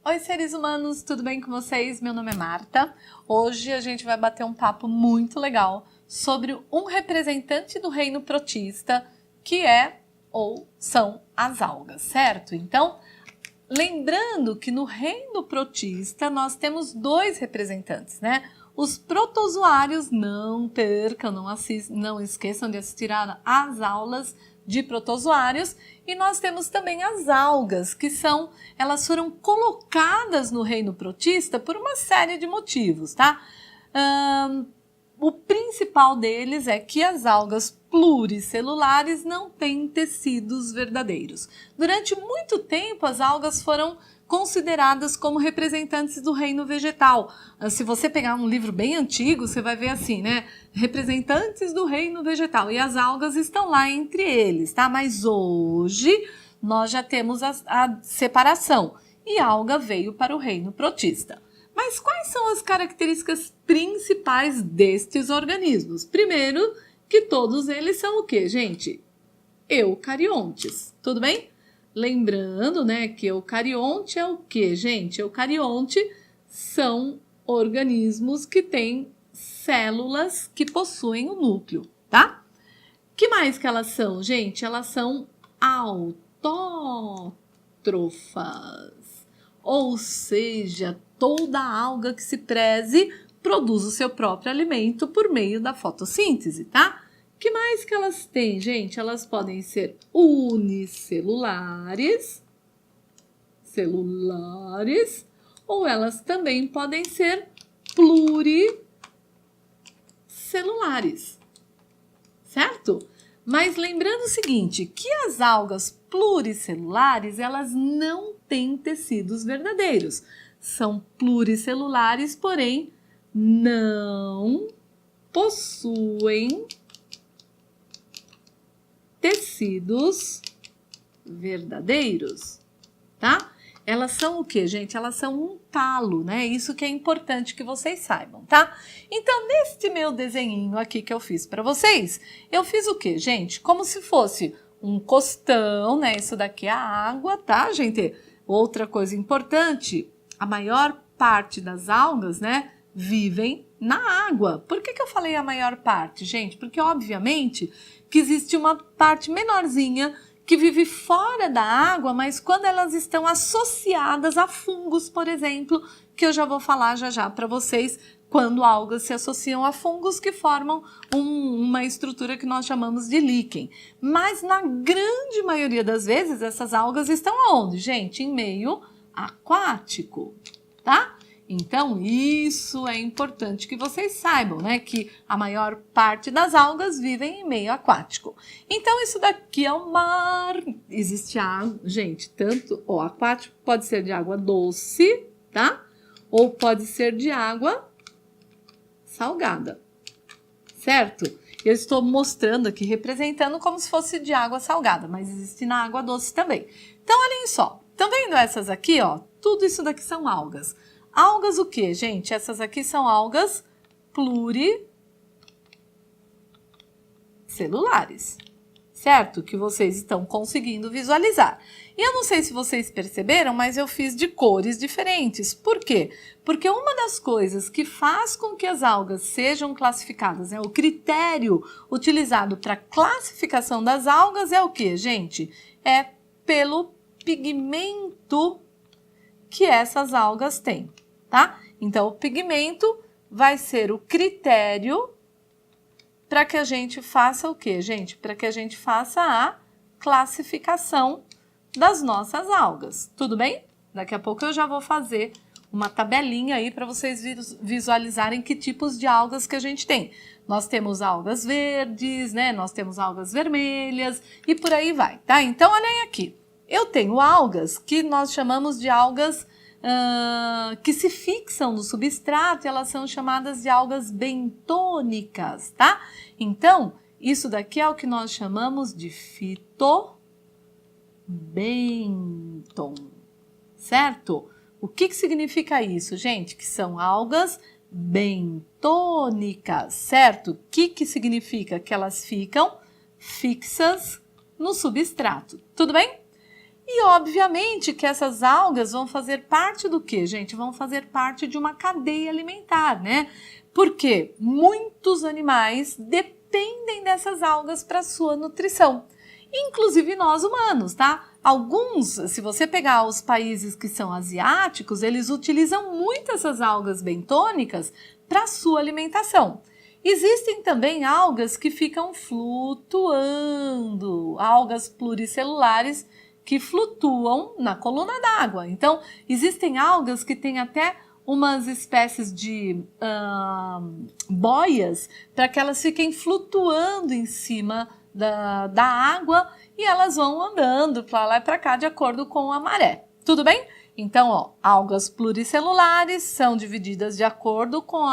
Oi, seres humanos, tudo bem com vocês? Meu nome é Marta. Hoje a gente vai bater um papo muito legal sobre um representante do reino protista, que é ou são as algas, certo? Então, lembrando que no reino protista nós temos dois representantes, né? Os protozoários, não percam, não esqueçam de assistir às aulas de protozoários, e nós temos também as algas, que elas foram colocadas no reino protista por uma série de motivos, tá? O principal deles é que as algas pluricelulares não têm tecidos verdadeiros. Durante muito tempo, as algas foram consideradas como representantes do reino vegetal. Se você pegar um livro bem antigo, você vai ver assim, né? Representantes do reino vegetal. E as algas estão lá entre eles, tá? Mas hoje nós já temos a separação. E a alga veio para o reino protista. Mas quais são as características principais destes organismos? Primeiro, que todos eles são o quê, gente? Eucariontes, tudo bem? Lembrando, né, que eucarionte é o quê, gente? Eucarionte são organismos que têm células que possuem o núcleo, tá? Que mais que elas são, gente? Elas são autótrofas, ou seja, toda alga que se preze produz o seu próprio alimento por meio da fotossíntese, tá? Que mais que elas têm, gente? Elas podem ser unicelulares, ou elas também podem ser pluricelulares, certo? Mas lembrando o seguinte, que as algas pluricelulares, elas não têm tecidos verdadeiros. São pluricelulares, porém não possuem tecidos verdadeiros, tá? Elas são o que, gente? Elas são um talo, né? Isso que é importante que vocês saibam, tá? Então, neste meu desenhinho aqui que eu fiz para vocês, eu fiz o que, gente? Como se fosse um costão, né? Isso daqui é a água, tá, gente? Outra coisa importante, a maior parte das algas, né, vivem na água. Por que eu falei a maior parte, gente? Porque, obviamente, que existe uma parte menorzinha que vive fora da água, mas quando elas estão associadas a fungos, por exemplo, que eu já vou falar já para vocês, quando algas se associam a fungos que formam uma estrutura que nós chamamos de líquen. Mas na grande maioria das vezes, essas algas estão aonde, gente? Em meio aquático, tá? Então, isso é importante que vocês saibam, né? Que a maior parte das algas vivem em meio aquático. Então, isso daqui é o mar. Existe água, gente, tanto o aquático pode ser de água doce, tá? Ou pode ser de água salgada, certo? Eu estou mostrando aqui, representando como se fosse de água salgada, mas existe na água doce também. Então, olhem só. Estão vendo essas aqui, ó? Tudo isso daqui são algas. Algas o que, gente? Essas aqui são algas pluricelulares, certo? Que vocês estão conseguindo visualizar. E eu não sei se vocês perceberam, mas eu fiz de cores diferentes. Por quê? Porque uma das coisas que faz com que as algas sejam classificadas, o critério utilizado para classificação das algas é o que, gente? É pelo pigmento que essas algas têm, tá? Então, o pigmento vai ser o critério para que a gente faça o quê, gente? Para que a gente faça a classificação das nossas algas, tudo bem? Daqui a pouco eu já vou fazer uma tabelinha aí para vocês visualizarem que tipos de algas que a gente tem. Nós temos algas verdes, né? Nós temos algas vermelhas e por aí vai, tá? Então, olhem aqui. Eu tenho algas que nós chamamos de algas que se fixam no substrato, e elas são chamadas de algas bentônicas, tá? Então, isso daqui é o que nós chamamos de fitobenton, certo? O que significa isso, gente? Que são algas bentônicas, certo? O que significa? Que elas ficam fixas no substrato, tudo bem? E obviamente que essas algas vão fazer parte do quê, gente? Vão fazer parte de uma cadeia alimentar, né? Porque muitos animais dependem dessas algas para sua nutrição. Inclusive nós humanos, tá? Alguns, se você pegar os países que são asiáticos, eles utilizam muito essas algas bentônicas para sua alimentação. Existem também algas que ficam flutuando, algas pluricelulares que flutuam na coluna d'água. Então, existem algas que têm até umas espécies de boias para que elas fiquem flutuando em cima da água e elas vão andando para lá e para cá de acordo com a maré. Tudo bem? Então, ó, algas pluricelulares são divididas de acordo com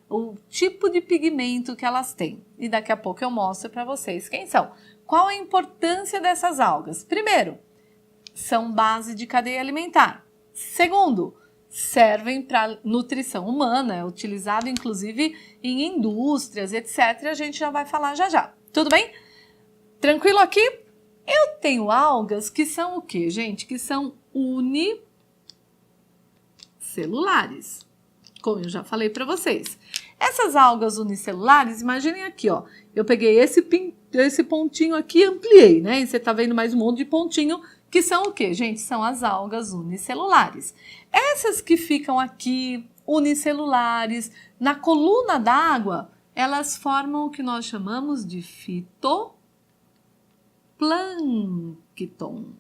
o tipo de pigmento que elas têm. E daqui a pouco eu mostro para vocês quem são. Qual a importância dessas algas? Primeiro, são base de cadeia alimentar. Segundo, servem para nutrição humana, é utilizado inclusive em indústrias, etc. A gente já vai falar já já. Tudo bem? Tranquilo aqui? Eu tenho algas que são o quê, gente? Que são unicelulares, como eu já falei para vocês. Essas algas unicelulares, imaginem aqui, ó. Eu peguei esse pontinho aqui e ampliei, né? E você tá vendo mais um monte de pontinho, que são o quê, gente? São as algas unicelulares. Essas que ficam aqui, unicelulares, na coluna d'água, elas formam o que nós chamamos de fitoplâncton.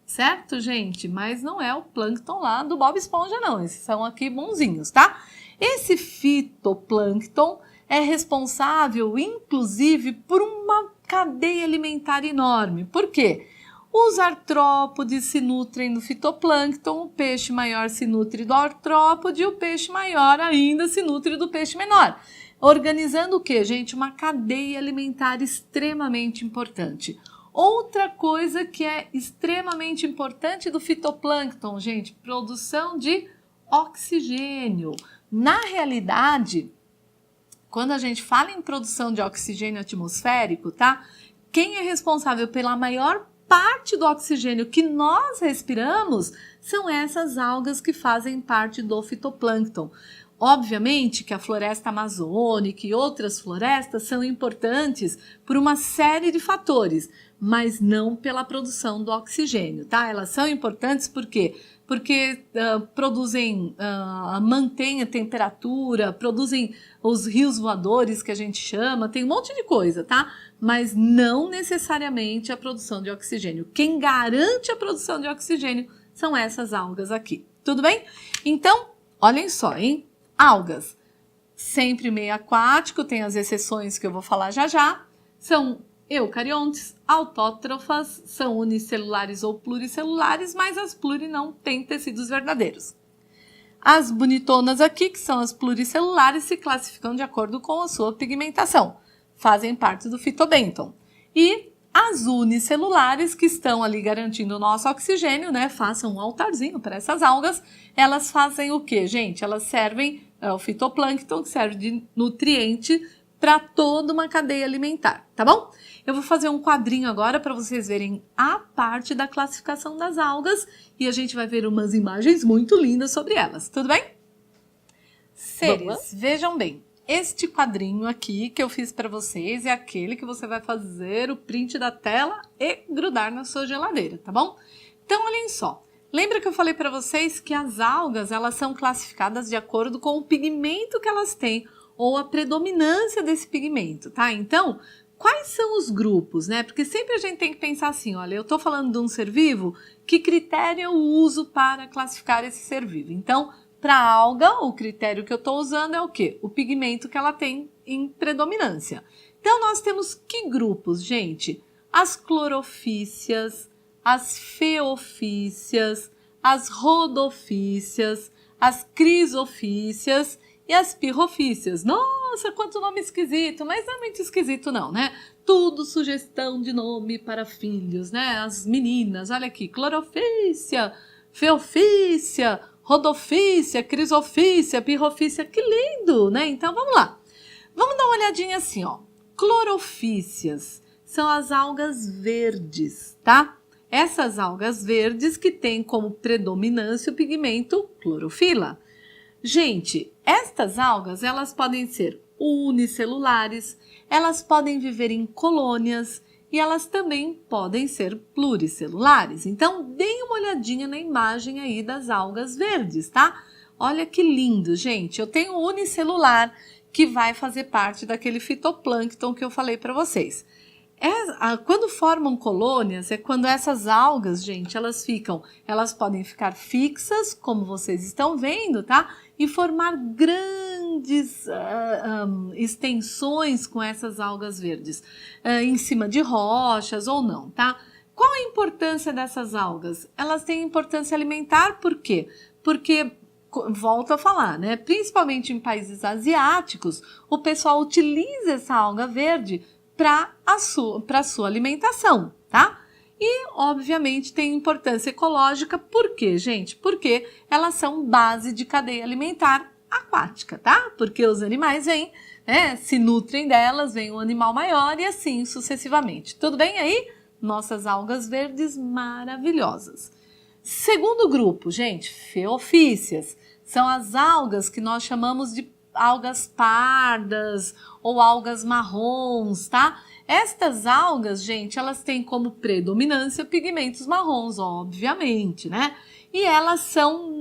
Certo, gente? Mas não é o plâncton lá do Bob Esponja, não. Esses são aqui bonzinhos, tá? Esse fitoplâncton é responsável, inclusive, por uma cadeia alimentar enorme. Por quê? Os artrópodes se nutrem do fitoplâncton, o peixe maior se nutre do artrópode e o peixe maior ainda se nutre do peixe menor. Organizando o quê, gente? Uma cadeia alimentar extremamente importante. Outra coisa que é extremamente importante do fitoplâncton, gente, produção de oxigênio. Na realidade, quando a gente fala em produção de oxigênio atmosférico, tá? Quem é responsável pela maior parte do oxigênio que nós respiramos são essas algas que fazem parte do fitoplâncton. Obviamente que a floresta amazônica e outras florestas são importantes por uma série de fatores, mas não pela produção do oxigênio, tá? Elas são importantes por quê? Porque mantêm a temperatura, produzem os rios voadores que a gente chama, tem um monte de coisa, tá? Mas não necessariamente a produção de oxigênio. Quem garante a produção de oxigênio são essas algas aqui, tudo bem? Então, olhem só, hein? Algas, sempre meio aquático, tem as exceções que eu vou falar já já, são eucariontes, autótrofas, são unicelulares ou pluricelulares, mas as pluri não têm tecidos verdadeiros. As bonitonas aqui, que são as pluricelulares, se classificam de acordo com a sua pigmentação, fazem parte do fitobênton. E as unicelulares, que estão ali garantindo o nosso oxigênio, né? Façam um altarzinho para essas algas. Elas fazem o quê, gente? Elas servem, o fitoplâncton, que serve de nutriente para toda uma cadeia alimentar, tá bom? Eu vou fazer um quadrinho agora para vocês verem a parte da classificação das algas e a gente vai ver umas imagens muito lindas sobre elas, tudo bem? Seres, vejam bem. Este quadrinho aqui que eu fiz para vocês é aquele que você vai fazer o print da tela e grudar na sua geladeira, tá bom? Então, olhem só. Lembra que eu falei para vocês que as algas, elas são classificadas de acordo com o pigmento que elas têm ou a predominância desse pigmento, tá? Então, quais são os grupos, né? Porque sempre a gente tem que pensar assim, olha, eu tô falando de um ser vivo, que critério eu uso para classificar esse ser vivo? Então, para a alga, o critério que eu estou usando é o quê? O pigmento que ela tem em predominância. Então, nós temos que grupos, gente? As clorofícias, as feofícias, as rodofícias, as crisofícias e as pirrofícias. Nossa, quanto nome esquisito, mas não é muito esquisito não, né? Tudo sugestão de nome para filhos, né? As meninas, olha aqui, clorofícia, feofícia, rodofícia, crisofícia, pirrofícia, que lindo, né? Então, vamos lá. Vamos dar uma olhadinha assim, ó. Clorofícias são as algas verdes, tá? Essas algas verdes que têm como predominância o pigmento clorofila. Gente, estas algas, elas podem ser unicelulares, elas podem viver em colônias e elas também podem ser pluricelulares. Então, deem uma olhadinha na imagem aí das algas verdes, tá? Olha que lindo, gente. Eu tenho unicelular, que vai fazer parte daquele fitoplâncton que eu falei para vocês. Quando formam colônias, é quando essas algas, gente, elas podem ficar fixas, como vocês estão vendo, tá? E formar grandes extensões com essas algas verdes, em cima de rochas ou não, tá? Qual a importância dessas algas? Elas têm importância alimentar, por quê? Porque, volto a falar, né? Principalmente em países asiáticos, o pessoal utiliza essa alga verde para a sua alimentação, tá? E, obviamente, tem importância ecológica, por quê, gente? Porque elas são base de cadeia alimentar aquática, tá? Porque os animais vêm, né, se nutrem delas, vem um animal maior e assim sucessivamente. Tudo bem aí? Nossas algas verdes maravilhosas. Segundo grupo, gente, feofícias. São as algas que nós chamamos de algas pardas ou algas marrons, tá? Estas algas, gente, elas têm como predominância pigmentos marrons, obviamente, né? E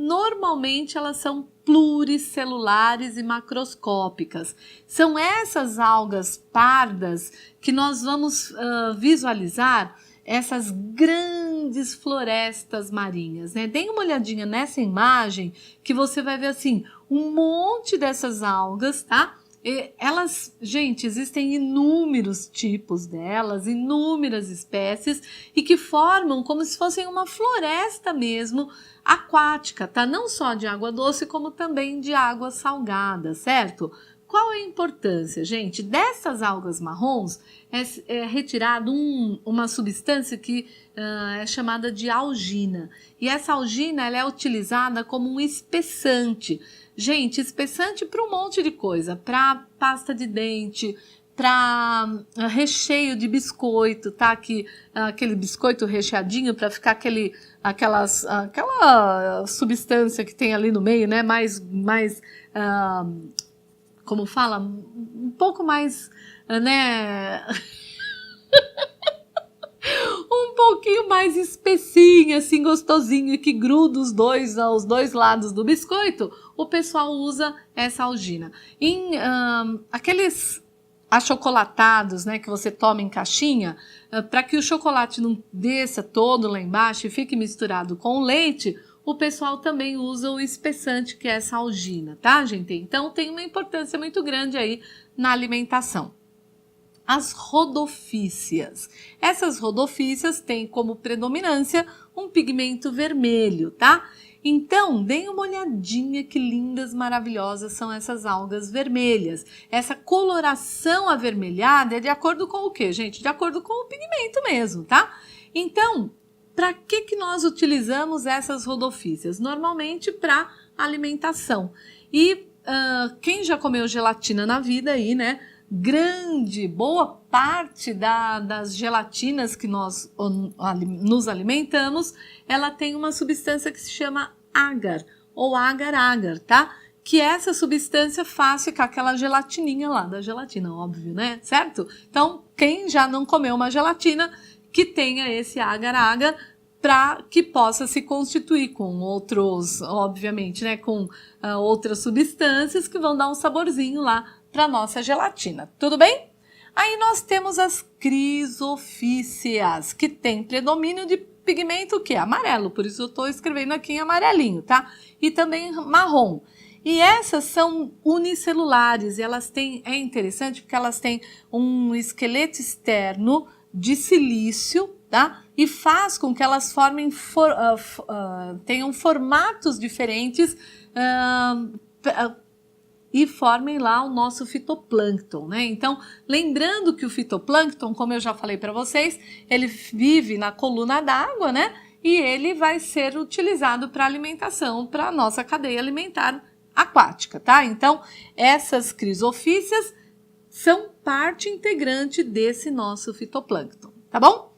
normalmente elas são pluricelulares e macroscópicas. São essas algas pardas que nós vamos visualizar essas grandes florestas marinhas, né? Deem uma olhadinha nessa imagem que você vai ver assim, um monte dessas algas, tá? E elas, gente, existem inúmeros tipos delas, inúmeras espécies e que formam como se fossem uma floresta mesmo aquática, tá? Não só de água doce, como também de água salgada, certo? Qual é a importância, gente? Dessas algas marrons é retirado uma substância que é chamada de algina. E essa algina ela é utilizada como um espessante. Gente, espessante para um monte de coisa, para pasta de dente, para recheio de biscoito, tá? Aquele biscoito recheadinho para ficar aquela substância que tem ali no meio, né? Como fala? Um pouco mais, né? Um pouquinho mais espessinho, assim, gostosinho, que gruda os dois lados do biscoito, o pessoal usa essa algina. Aqueles achocolatados, né, que você toma em caixinha, para que o chocolate não desça todo lá embaixo e fique misturado com o leite, o pessoal também usa o espessante, que é essa algina, tá, gente? Então, tem uma importância muito grande aí na alimentação. As rodofícias. Essas rodofícias têm como predominância um pigmento vermelho, tá? Então, deem uma olhadinha que lindas, maravilhosas são essas algas vermelhas. Essa coloração avermelhada é de acordo com o quê, gente? De acordo com o pigmento mesmo, tá? Então, para que nós utilizamos essas rodofícias? Normalmente para alimentação. E quem já comeu gelatina na vida aí, né? Boa parte das gelatinas que nós nos alimentamos, ela tem uma substância que se chama agar, ou agar-agar, tá? Que essa substância faz ficar aquela gelatininha lá da gelatina, óbvio, né? Certo? Então, quem já não comeu uma gelatina, que tenha esse agar-agar para que possa se constituir com outros, obviamente, né? Com outras substâncias que vão dar um saborzinho lá para nossa gelatina, tudo bem? Aí nós temos as crisofíceas, que tem predomínio de pigmento que é amarelo, por isso eu estou escrevendo aqui em amarelinho, tá? E também marrom. E essas são unicelulares, e é interessante porque elas têm um esqueleto externo de silício, tá? E faz com que elas tenham formatos diferentes, e formem lá o nosso fitoplâncton, né? Então, lembrando que o fitoplâncton, como eu já falei para vocês, ele vive na coluna d'água, né? E ele vai ser utilizado para alimentação, para a nossa cadeia alimentar aquática, tá? Então, essas crisofíceas são parte integrante desse nosso fitoplâncton, tá bom?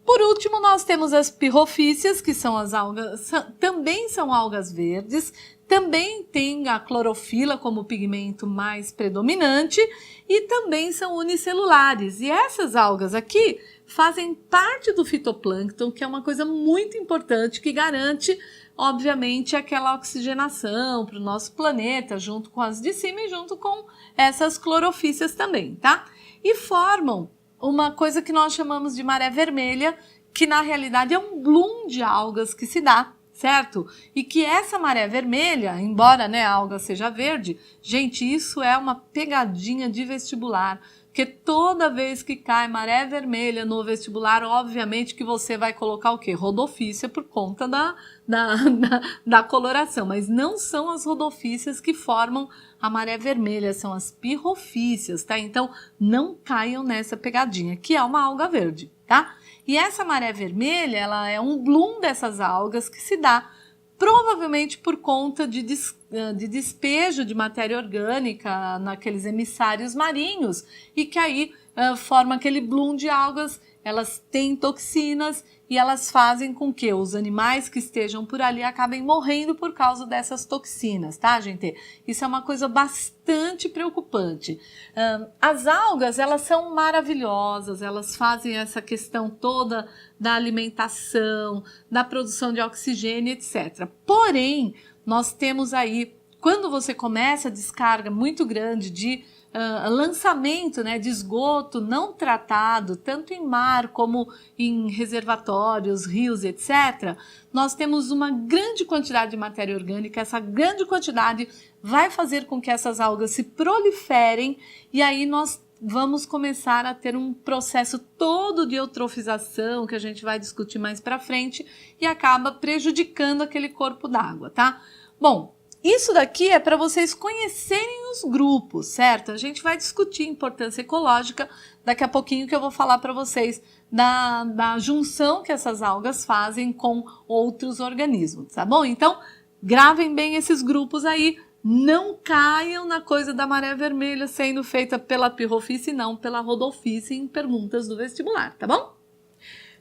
Por último, nós temos as pirrofíceas, que são as algas, também são algas verdes, também tem a clorofila como pigmento mais predominante e também são unicelulares. E essas algas aqui fazem parte do fitoplâncton, que é uma coisa muito importante, que garante, obviamente, aquela oxigenação para o nosso planeta, junto com as de cima e junto com essas clorofíceas também, tá? E formam uma coisa que nós chamamos de maré vermelha, que na realidade é um bloom de algas que se dá, certo? E que essa maré vermelha, embora, né, a alga seja verde, gente, isso é uma pegadinha de vestibular, porque toda vez que cai maré vermelha no vestibular, obviamente que você vai colocar o quê? Rodofícia por conta da coloração, mas não são as rodofícias que formam a maré vermelha, são as pirrofíceas, tá? Então, não caiam nessa pegadinha, que é uma alga verde, tá? E essa maré vermelha, ela é um bloom dessas algas que se dá provavelmente por conta de despejo de matéria orgânica naqueles emissários marinhos e que aí forma aquele bloom de algas. Elas têm toxinas e elas fazem com que os animais que estejam por ali acabem morrendo por causa dessas toxinas, tá, gente? Isso é uma coisa bastante preocupante. As algas, elas são maravilhosas, elas fazem essa questão toda da alimentação, da produção de oxigênio, etc. Porém, nós temos aí, quando você começa a descarga muito grande de lançamento, né, de esgoto não tratado, tanto em mar como em reservatórios, rios, etc., nós temos uma grande quantidade de matéria orgânica. Essa grande quantidade vai fazer com que essas algas se proliferem e aí nós vamos começar a ter um processo todo de eutrofização que a gente vai discutir mais para frente e acaba prejudicando aquele corpo d'água, tá? Bom, isso daqui é para vocês conhecerem os grupos, certo? A gente vai discutir importância ecológica daqui a pouquinho, que eu vou falar para vocês da junção que essas algas fazem com outros organismos, tá bom? Então, gravem bem esses grupos aí, não caiam na coisa da maré vermelha sendo feita pela pirrofície e não pela rodofície em perguntas do vestibular, tá bom?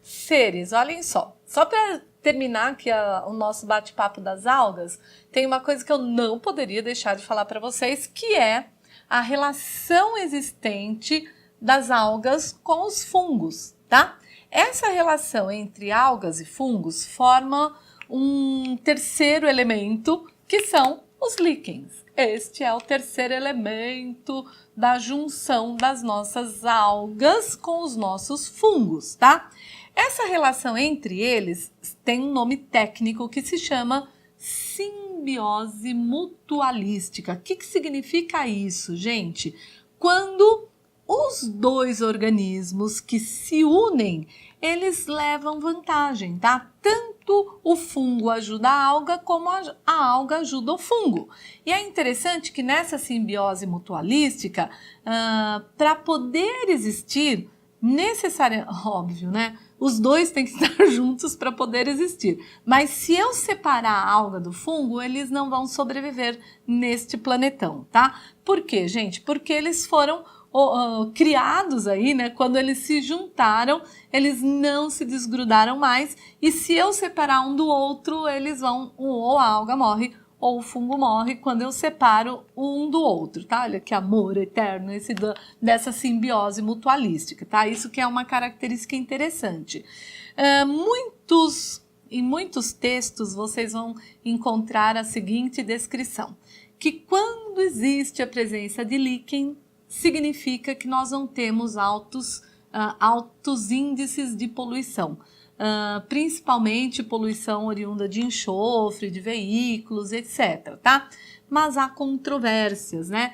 Seres, olhem só para terminar aqui o nosso bate-papo das algas, tem uma coisa que eu não poderia deixar de falar para vocês, que é a relação existente das algas com os fungos, tá? Essa relação entre algas e fungos forma um terceiro elemento, que são os líquens. Este é o terceiro elemento da junção das nossas algas com os nossos fungos, tá? Essa relação entre eles tem um nome técnico que se chama simbiose mutualística. O que significa isso, gente? Quando os dois organismos que se unem, eles levam vantagem, tá? Tanto o fungo ajuda a alga, como a alga ajuda o fungo. E é interessante que nessa simbiose mutualística, para poder existir, óbvio, né? Os dois têm que estar juntos para poder existir. Mas se eu separar a alga do fungo, eles não vão sobreviver neste planetão, tá? Por quê, gente? Porque eles foram criados aí, né? Quando eles se juntaram, eles não se desgrudaram mais. E se eu separar um do outro, eles vão, ou a alga morre, ou o fungo morre quando eu separo um do outro, tá? Olha que amor eterno dessa simbiose mutualística, tá? Isso que é uma característica interessante. Em muitos textos vocês vão encontrar a seguinte descrição, que quando existe a presença de líquen, significa que nós não temos altos índices de poluição. Principalmente poluição oriunda de enxofre, de veículos, etc, tá? Mas há controvérsias, né?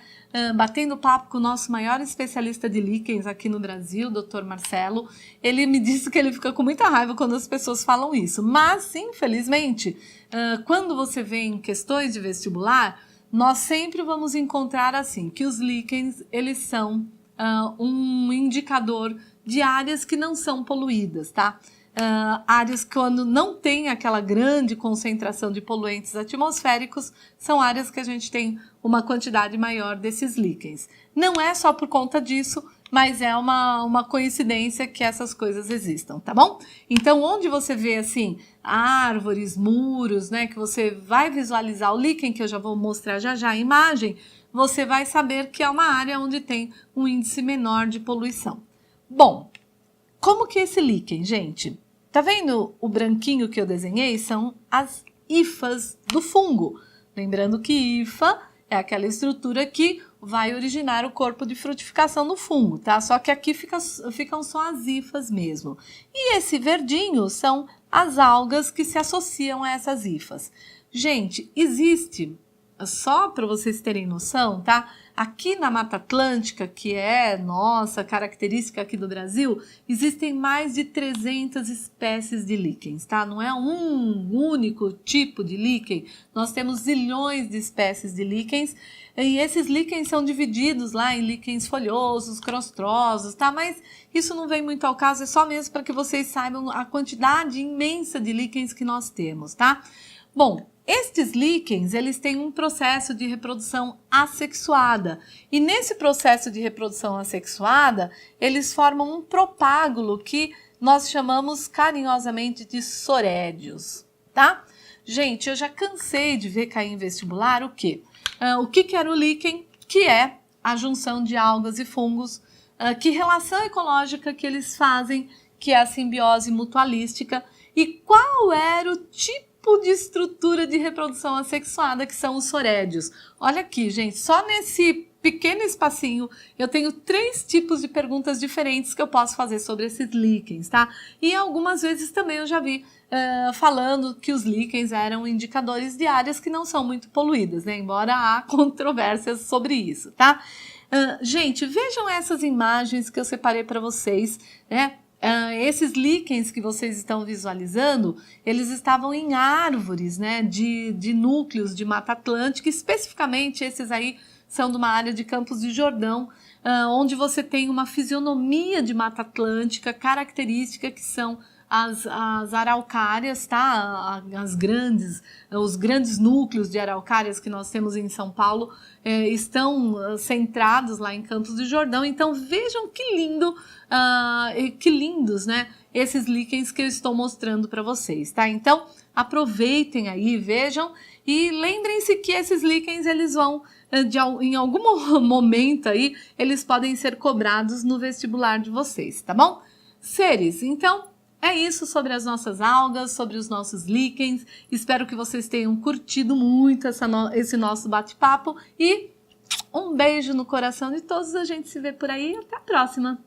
Batendo papo com o nosso maior especialista de líquens aqui no Brasil, Dr. Marcelo, ele me disse que ele fica com muita raiva quando as pessoas falam isso. Mas, infelizmente, quando você vê em questões de vestibular, nós sempre vamos encontrar assim, que os líquens, eles são um indicador de áreas que não são poluídas, tá? Áreas quando não tem aquela grande concentração de poluentes atmosféricos, são áreas que a gente tem uma quantidade maior desses líquens. Não é só por conta disso, mas é uma coincidência que essas coisas existam, tá bom? Então, onde você vê, assim, árvores, muros, né, que você vai visualizar o líquen, que eu já vou mostrar já já a imagem, você vai saber que é uma área onde tem um índice menor de poluição. Bom, como que é esse líquen, gente? Tá vendo o branquinho que eu desenhei? São as hifas do fungo. Lembrando que hifa é aquela estrutura que vai originar o corpo de frutificação do fungo, tá? Só que aqui ficam só as hifas mesmo. E esse verdinho são as algas que se associam a essas hifas. Gente, existe, só para vocês terem noção, tá? Aqui na Mata Atlântica, que é nossa característica aqui do Brasil, existem mais de 300 espécies de líquens, tá? Não é um único tipo de líquen, nós temos zilhões de espécies de líquens, e esses líquens são divididos lá em líquens folhosos, crostrosos, tá? Mas isso não vem muito ao caso, é só mesmo para que vocês saibam a quantidade imensa de líquens que nós temos, tá? Bom, estes líquens, eles têm um processo de reprodução assexuada. E nesse processo de reprodução assexuada, eles formam um propágulo que nós chamamos carinhosamente de sorédios, tá? Gente, eu já cansei de ver cair em vestibular o quê? O que era o líquen? Que é a junção de algas e fungos. Que relação ecológica que eles fazem, que é a simbiose mutualística. E qual era o tipo de estrutura de reprodução assexuada, que são os sorédios. Olha aqui, gente, só nesse pequeno espacinho eu tenho 3 tipos de perguntas diferentes que eu posso fazer sobre esses líquens, tá? E algumas vezes também eu já vi falando que os líquens eram indicadores de áreas que não são muito poluídas, né? Embora há controvérsias sobre isso, tá? Gente, vejam essas imagens que eu separei para vocês, né? Esses líquens que vocês estão visualizando, eles estavam em árvores, né, de núcleos de Mata Atlântica, especificamente esses aí são de uma área de Campos de Jordão, onde você tem uma fisionomia de Mata Atlântica característica que são as araucárias, tá? Os grandes núcleos de araucárias que nós temos em São Paulo estão centrados lá em Campos do Jordão. Então vejam que lindo, que lindos, né? Esses líquens que eu estou mostrando para vocês, tá? Então aproveitem aí, vejam e lembrem-se que esses líquens eles vão em algum momento aí eles podem ser cobrados no vestibular de vocês, tá bom? Seres, então é isso sobre as nossas algas, sobre os nossos líquens. Espero que vocês tenham curtido muito esse nosso bate-papo e um beijo no coração de todos. A gente se vê por aí. Até a próxima!